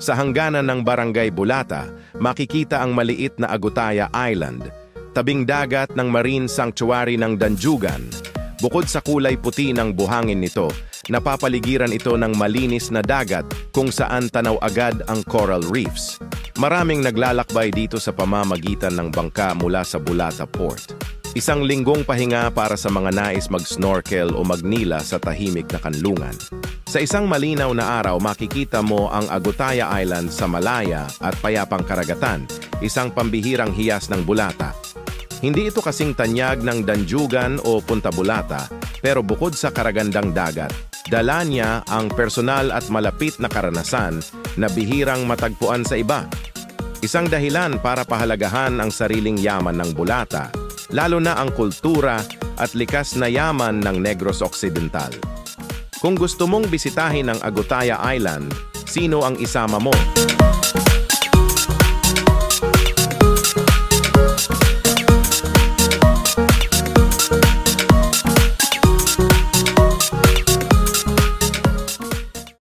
Sa hangganan ng Barangay Bulata, makikita ang maliit na Agutaya Island, tabing dagat ng Marine Sanctuary ng Danjugan. Bukod sa kulay puti ng buhangin nito, napapaligiran ito ng malinis na dagat kung saan tanaw agad ang coral reefs. Maraming naglalakbay dito sa pamamagitan ng bangka mula sa Bulata Port. Isang linggong pahinga para sa mga nais mag-snorkel o magnila sa tahimik na kanlungan. Sa isang malinaw na araw, makikita mo ang Agutaya Island sa malaya at payapang karagatan, isang pambihirang hiyas ng Bulata. Hindi ito kasing tanyag ng Danjugan o Punta Bulata, pero bukod sa karagandang dagat, dala niya ang personal at malapit na karanasan na bihirang matagpuan sa iba. Isang dahilan para pahalagahan ang sariling yaman ng Bulata, lalo na ang kultura at likas na yaman ng Negros Occidental. Kung gusto mong bisitahin ang Agutaya Island, sino ang isama mo?